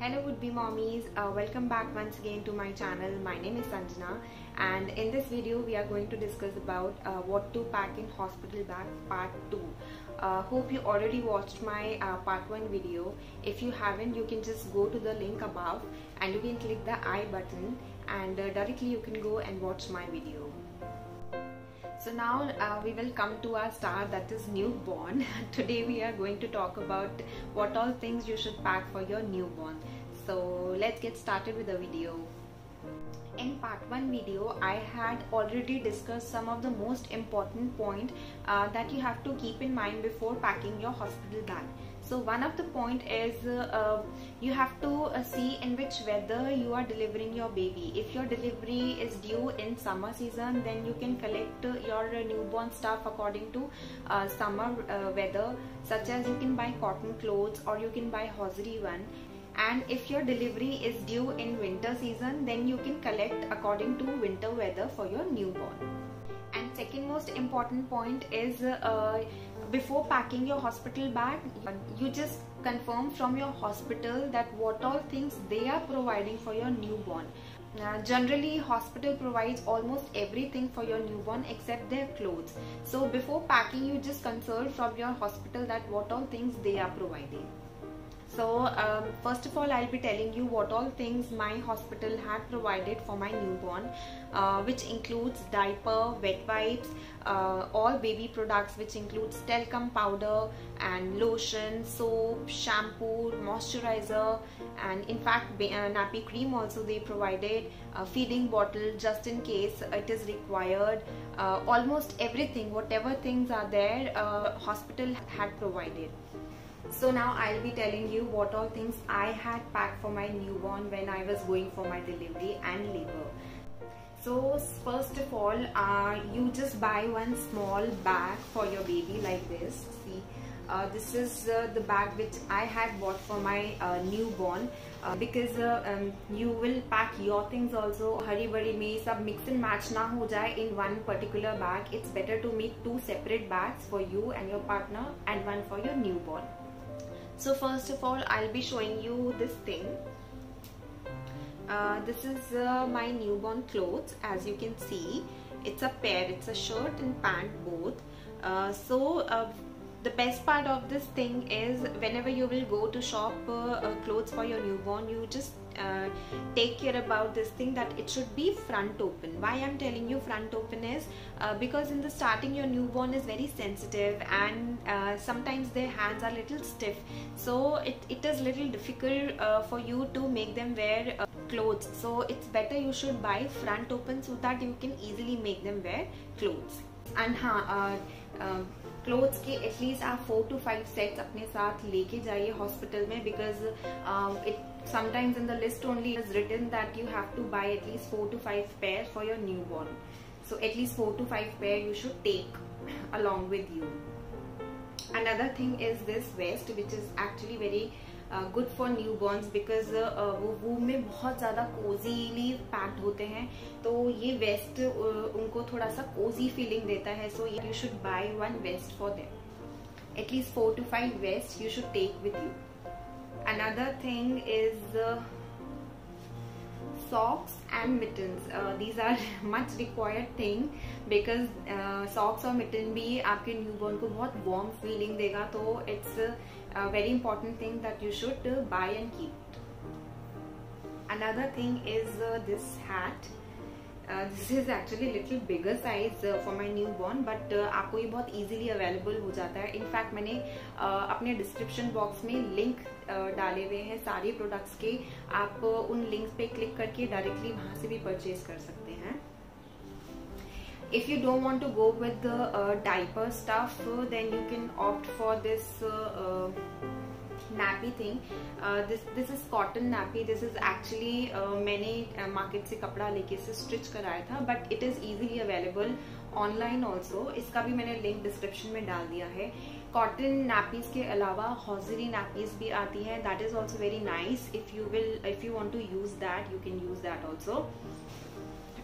Hello would be mommies, welcome back once again to my channel. My name is Sanjana and in this video we are going to discuss about what to pack in hospital bag part 2. Hope you already watched my part 1 video. If you haven't, you can just go to the link above and you can click the I button and directly you can go and watch my video. So now we will come to our star, that is newborn. Today we are going to talk about what all things you should pack for your newborn. So let's get started with the video. In part 1 video, I had already discussed some of the most important points that you have to keep in mind before packing your hospital bag. So one of the point is you have to see in which weather you are delivering your baby. If your delivery is due in summer season, then you can collect your newborn stuff according to summer weather, such as you can buy cotton clothes or you can buy hosiery one. And if your delivery is due in winter season, then you can collect according to winter weather for your newborn. And second most important point is before packing your hospital bag, you just confirm from your hospital that what all things they are providing for your newborn. Generally, hospital provides almost everything for your newborn except their clothes. So before packing, you just consult from your hospital that what all things they are providing. So first of all, I'll be telling you what all things my hospital had provided for my newborn, which includes diaper, wet wipes, all baby products, which includes talcum powder and lotion, soap, shampoo, moisturizer, and in fact nappy cream also they provided, a feeding bottle just in case it is required. Almost everything, whatever things are there, hospital had provided. So now I'll be telling you what all things I had packed for my newborn when I was going for my delivery and labor. So first of all, you just buy one small bag for your baby like this. See, this is the bag which I had bought for my newborn, because you will pack your things also. Hurry bari mein sab mix and match na ho jaye in one particular bag. It's better to make two separate bags for you and your partner and one for your newborn. So first of all, I'll be showing you this thing. This is my newborn clothes. As you can see, it's a pair, it's a shirt and pant both. The best part of this thing is whenever you will go to shop clothes for your newborn, you just take care about this thing that it should be front open. Why I'm telling you front open is because in the starting your newborn is very sensitive and sometimes their hands are little stiff, so it is little difficult for you to make them wear clothes. So it's better you should buy front open so that you can easily make them wear clothes. And clothes के at least आप 4 to 5 sets अपने साथ लेके जाइए hospital में, because it sometimes in the list only is written that you have to buy at least 4 to 5 pairs for your newborn. So at least 4 to 5 pairs you should take along with you. Another thing is this vest, which is actually very good for newborns, because वो womb में बहुत ज़्यादा cozyly packed होते हैं, तो ये vest उनको थोड़ा सा cozy feeling देता है. So you should buy one vest for them. At least 4 to 5 vests you should take with you. Another thing is socks and mittens. These are much required thing, because socks और mitten भी आपके newborn को बहुत warm feeling देगा, तो it's a very important thing that you should buy and keep. Another thing is this hat. This is actually little bigger size for my newborn, but आपको ये बहुत easily available हो जाता है. In fact मैंने अपने description box में link डाले हुए हैं सारे products के. आप उन links पे click करके directly वहाँ से भी purchase कर सकते हैं. If you don't want to go with the diaper stuff, then you can opt for this nappy thing. This is cotton nappy. This is actually मैंने market से कपड़ा लेके से stitch कराया था, but it is easily available online also. इसका भी मैंने link description में डाल दिया है. Cotton nappies के अलावा hosiery nappies भी आती हैं. That is also very nice. If you want to use that, you can use that also.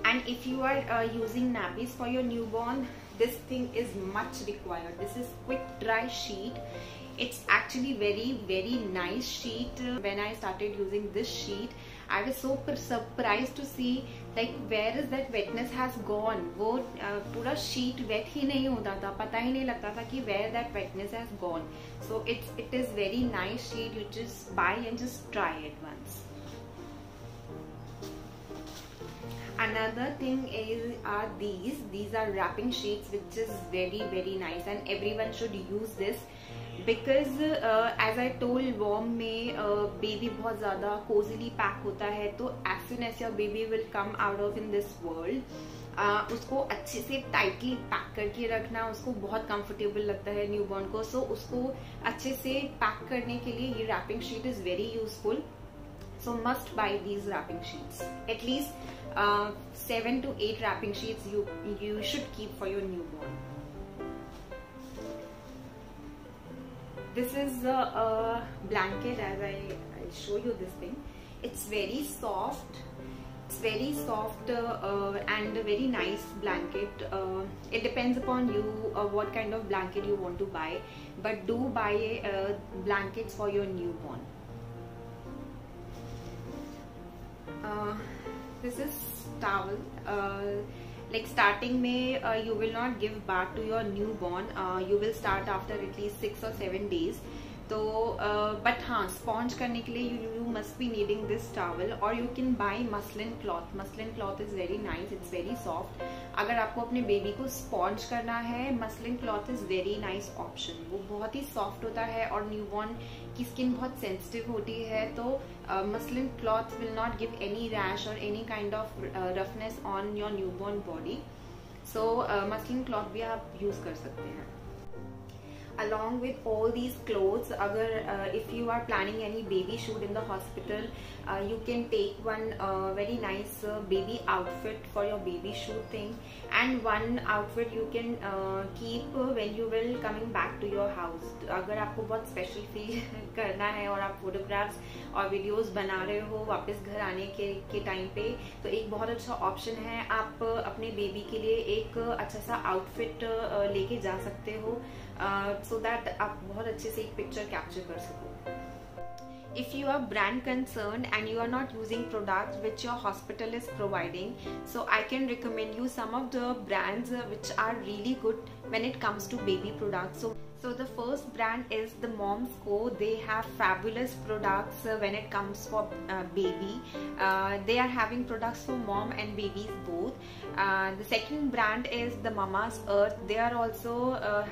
And if you are using nappies for your newborn, this thing is much required. This is quick dry sheet. It's actually very nice sheet. When I started using this sheet, I was so surprised to see like where is that wetness has gone. वो पूरा sheet wet ही नहीं होता था, पता ही नहीं लगता था कि where that wetness has gone. So it is very nice sheet. You just buy and just try it once. Another thing are these are wrapping sheets, which is very nice, and everyone should use this because as I told, warm में baby बहुत ज़्यादा cozily pack होता है, तो as soon as your baby will come out of in this world, उसको अच्छे से tightly pack करके रखना, उसको बहुत कंफर्टेबल लगता है न्यूबॉर्न को. सो उसको अच्छे से पैक करने के लिए ये wrapping sheet is very useful. So must buy these wrapping sheets. At least 7 to 8 wrapping sheets you should keep for your newborn. This is a blanket, as I'll show you this thing. It's very soft. It's very soft and a very nice blanket. It depends upon you what kind of blanket you want to buy, but do buy blankets for your newborn. This is towel. Like starting में you will not give bath to your newborn. You will start after at least 6 or 7 days. तो but हाँ, sponge करने के लिए you must be needing this towel, or you can buy muslin cloth. Muslin cloth is very nice. It's very soft. अगर आपको अपने baby को sponge करना है, muslin cloth is very nice option. वो बहुत ही सॉफ्ट होता है और न्यूबॉर्न की स्किन बहुत सेंसिटिव होती है, तो muslin cloth will not give any rash और any kind of roughness on your newborn body. So muslin cloth भी आप यूज कर सकते हैं. Along with all these clothes, if you are planning any baby shoot in the hospital, you can take one very nice baby outfit for your baby shoot thing, and one outfit you can keep when you will coming back to your house. अगर आपको बहुत special feel करना है और आप photographs और videos बना रहे हो वापस घर आने के टाइम पे, तो एक बहुत अच्छा ऑप्शन है. आप अपने बेबी के लिए एक अच्छा सा आउटफिट लेके जा सकते हो, so that आप बहुत अच्छे से एक पिक्चर कैप्चर कर सको. If you are brand concerned and you are not using products which your hospital is providing, so I can recommend you some of the brands which are really good when it comes to baby products. So the first brand is the Moms Co. They have fabulous products when it comes for baby. They are having products for mom and babies both. The second brand is the Mama's Earth. They are also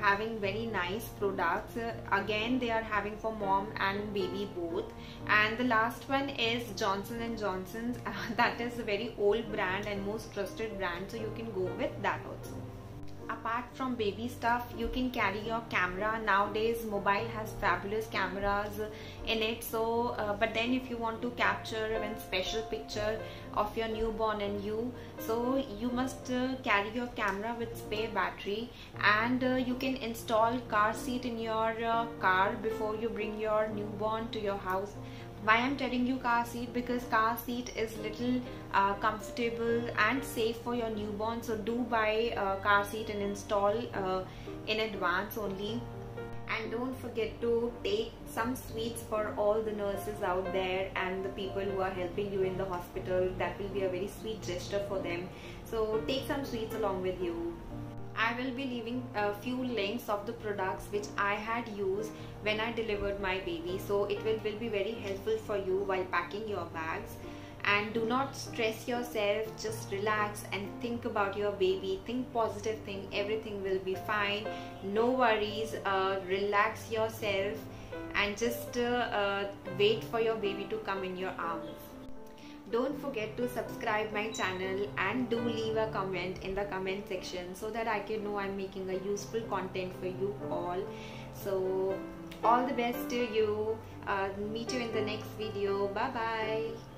having very nice products. Again, they are having for mom and baby both. And the last one is Johnson & Johnson's. That is a very old brand and most trusted brand, so you can go with that also. Apart from baby stuff, you can carry your camera. Nowadays mobile has fabulous cameras in it, so but then if you want to capture a special picture of your newborn and you, so you must carry your camera with spare battery, and you can install car seat in your car before you bring your newborn to your house. Why I'm telling you car seat? Because car seat is little comfortable and safe for your newborn. So do buy car seat and install in advance only. And don't forget to take some sweets for all the nurses out there and the people who are helping you in the hospital. That will be a very sweet gesture for them. So take some sweets along with you. I will be leaving a few links of the products which I had used when I delivered my baby, so it will be very helpful for you while packing your bags. And do not stress yourself, just relax and think about your baby. Think positive thing, everything will be fine. No worries, relax yourself and just wait for your baby to come in your arms. Don't forget to subscribe my channel and do leave a comment in the comment section so that I can know I'm making a useful content for you all. So all the best to you. Meet you in the next video. Bye bye.